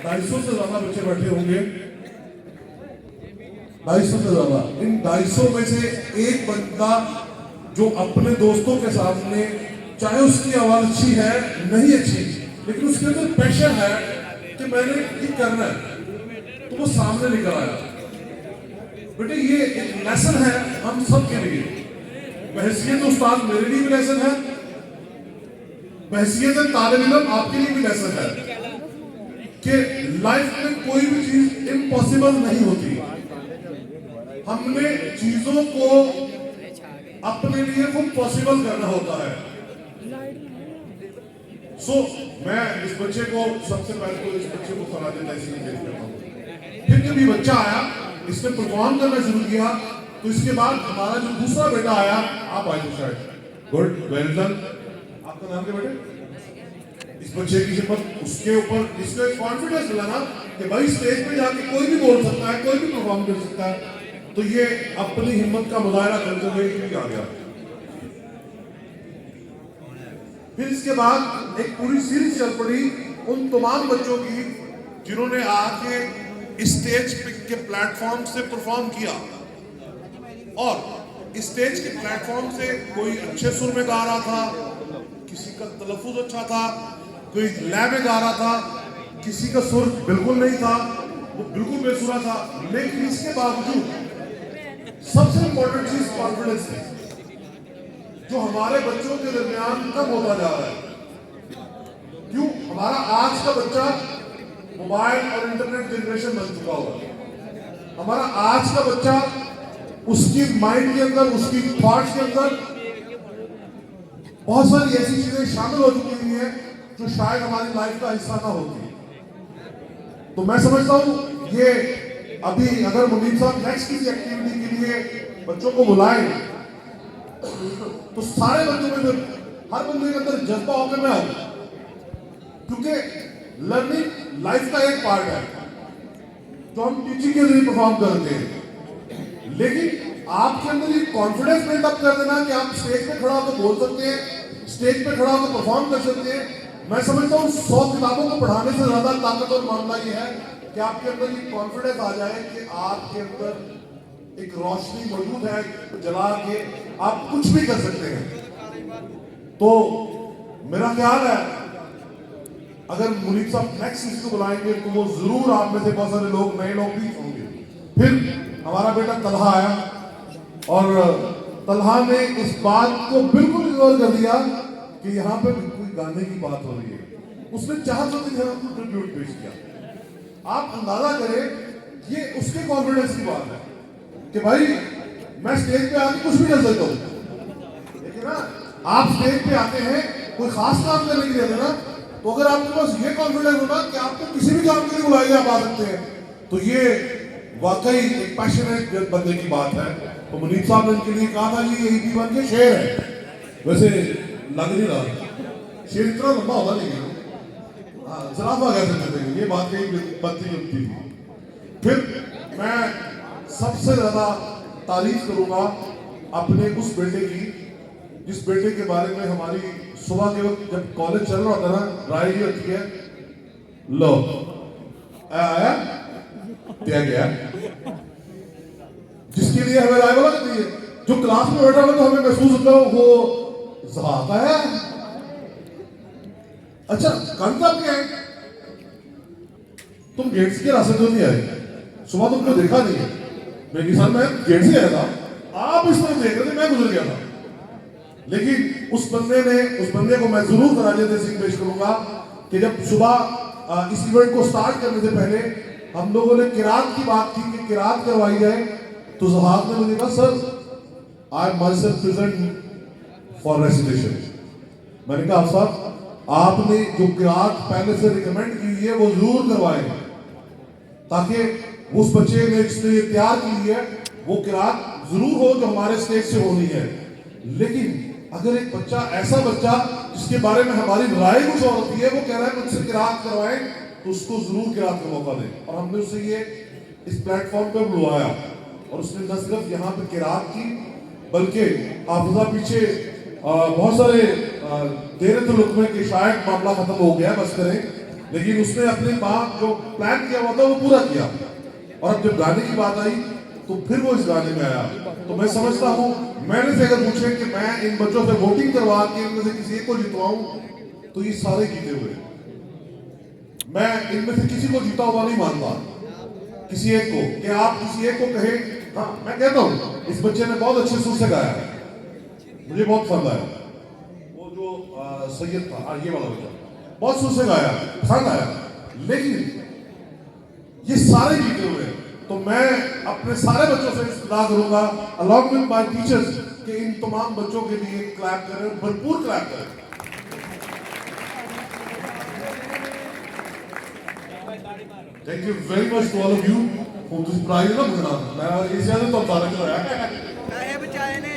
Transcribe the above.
250 से ज्यादा बच्चे बैठे होंगे, 250 से ज्यादा। इन 250 में से एक बंदा जो अपने दोस्तों के सामने, चाहे उसकी आवाज अच्छी है नहीं अच्छी, लेकिन उसके अंदर पैशन है कि मैंने ये करना है, तो वो सामने निकल आया। बेटे ये एक लेसन है हम सब के लिए। बहसियत उस्ताद मेरे लिए भी लेसन है, बहसियत तालिब इल्म आपके लिए भी लेसन है कि लाइफ में कोई भी चीज इम्पॉसिबल नहीं होती। हमने चीजों को अपने लिए खुद पॉसिबल करना होता है। मैं इस बच्चे को सबसे पहले तो इस बच्चे को फराज तहसीन पेश करता हूँ। फिर जब ये बच्चा आया, इसने परफॉर्म करना शुरू किया, तो इसके बाद हमारा जो दूसरा बेटा आया, आप आए थे शायद, गुड, वेल डन। आपका नाम क्या बेटे? इस बच्चे की हिम्मत, उसके ऊपर इसको एक कॉन्फिडेंस मिला ना कि भाई स्टेज पे जाके कोई भी बोल सकता है, कोई भी परफॉर्म कर सकता है। तो ये अपनी हिम्मत का मुजाहरा करते हुए भी आ गया। फिर इसके बाद एक पूरी सीरीज चल पड़ी उन तमाम बच्चों की जिन्होंने आके स्टेज के प्लेटफॉर्म से परफॉर्म किया, और स्टेज के प्लेटफॉर्म से कोई अच्छे सुर में गा रहा था, किसी का तलफ्फुज़ अच्छा था, कोई लय में गा रहा था, किसी का सुर बिल्कुल नहीं था, वो बिल्कुल बेसुरा था। लेकिन इसके बावजूद सबसे इंपॉर्टेंट चीज कॉन्फिडेंस है, जो हमारे बच्चों के दरमियान कम होता जा रहा है। क्यों? हमारा आज का बच्चा मोबाइल और इंटरनेट जनरेशन बन चुका हुआ। हमारा आज का बच्चा, उसकी माइंड के अंदर, उसकी थॉट्स के अंदर बहुत सारी ऐसी चीजें शामिल हो चुकी हुई हैं जो शायद हमारी लाइफ का हिस्सा ना होती। तो मैं समझता हूं ये अभी अगर मुनीब साहब नेक्स्ट किसी एक्टिविटी के लिए बच्चों को बुलाएं, तो सारे बच्चों में फिर हर बंदे के अंदर जज्बा होकर मैं आऊं, क्योंकि लर्निंग लाइफ का एक पार्ट है जो हम टीचिंग के जरिए परफॉर्म करते हैं। लेकिन आपके अंदर ये कॉन्फिडेंस बिल्डअप कर देना कि आप स्टेज पे खड़ा होकर बोल सकते हैं, स्टेज पे खड़ा होकर परफॉर्म कर सकते हैं। मैं समझता हूँ 100 किताबों को पढ़ाने से ज्यादा ताकतवर मामला ये है कि आपके अंदर ये कॉन्फिडेंस आ जाए कि आपके अंदर एक रोशनी मौजूद है, जला के आप कुछ भी कर सकते हैं। तो मेरा ख्याल है अगर मुनीब साहब नेक्स्ट इसको बुलाएंगे तो वो जरूर आप में से बहुत सारे लोग, नए लोग भी होंगे। फिर हमारा बेटा तलहा आया, और तलहा ने इस बात को बिल्कुल इग्नोर कर दिया कि यहाँ पे कोई गाने की बात हो रही है। उसने चाह तो ट्रिब्यूट पेश किया। आप अंदाजा करें ये उसके कॉन्फिडेंस की बात है कि भाई मैं स्टेज पे आके कुछ भी कर सकता हूँ। लेकिन ना आप स्टेज पे आते हैं कोई खास काम करने के लिए ना, तो अगर आपके पास ये कॉन्फिडेंस होगा कि आपको किसी भी काम के लिए बुलाइए आप आ सकते हैं, तो ये वाकई एक पैशनेट बंदे की बात है। तो मुनीब साहब ने इनके लिए कहा था ये यही बन के शेर है, वैसे लग नहीं रहा शेर इतना लंबा होता नहीं है, जराफा कह सकते थे, ये बात कहीं बनती जुलती थी। फिर मैं सबसे ज्यादा तारीफ करूंगा अपने उस बेटे की, जिस बेटे के बारे में हमारी सुबह के वक्त जब कॉलेज चल रहा था ना, राय ये होती है, लो आया दिया गया, जिसके लिए हमें राय वाला देती है, जो क्लास में बैठा हुआ तो हमें महसूस होता है वो जहाता है। अच्छा करता क्या है, तुम गेट्स के रास्ते तो नहीं आए, सुबह तुमको देखा नहीं है, मेरे साथ मैं गेट से आया था, आप इस तरफ देख रहे थे, मैं गुजर गया था। लेकिन उस बंदे को मैं जरूर फराज तहसीन पेश करूंगा कि जब सुबह इस इवेंट को स्टार्ट करने से पहले हम लोगों ने किरात की बात की कि किरात करवाई जाए, तो जहाब ने मुझे कहा sir I am my self present for residential. मैंने कहा साहब आपने जो किरात पहले से रिकमेंड की है वो जरूर करवाएं, ताकि उस बच्चे ने जिसने ये तैयार की है वो किरात जरूर हो जो हमारे स्टेज से होनी है। लेकिन अगर एक बच्चा, ऐसा बच्चा जिसके बारे में हमारी राय कुछ और होती है, वो कह रहा है मुझसे किरात करवाएं, तो उसको जरूर किरात का मौका दें। और हमने उसे ये इस प्लेटफॉर्म पे बुलवाया, और उसने न सिर्फ यहाँ पे किरात की बल्कि हाफिजा पीछे बहुत सारे दे रहे थे लुकमे के शायद मामला खत्म हो गया, बस करें, लेकिन उसने अपने बाप जो प्लान किया हुआ था वो पूरा किया। और अब जब गाने की बात आई तो फिर वो इस गाने में आया। तो मैं समझता हूँ, मैंने से अगर पूछे कि मैं इन बच्चों से वोटिंग करवा के इनमें से किसी एक को जितवाऊं, तो ये सारे जीते हुए। मैं इनमें से किसी को जीता हुआ नहीं मानता, किसी एक को, कि आप किसी एक को कहे। हाँ, मैं कहता हूँ इस बच्चे ने बहुत अच्छे सुर से गाया, मुझे बहुत पसंद आया। वो जो सैयद था, ये वाला बच्चा बहुत सुर से गाया, पसंद आया। लेकिन ये सारे जीते हुए, तो मैं अपने सारे बच्चों से इस्तदा करूंगा अलॉन्ग विद माय टीचर्स कि इन तमाम बच्चों के लिए क्लैप करें, भरपूर क्लैप करें। Thank you very much to all of you. तुम प्राइज ना भूलना, मैं इस ज्यादा तो तारक है साहेब चाहे ने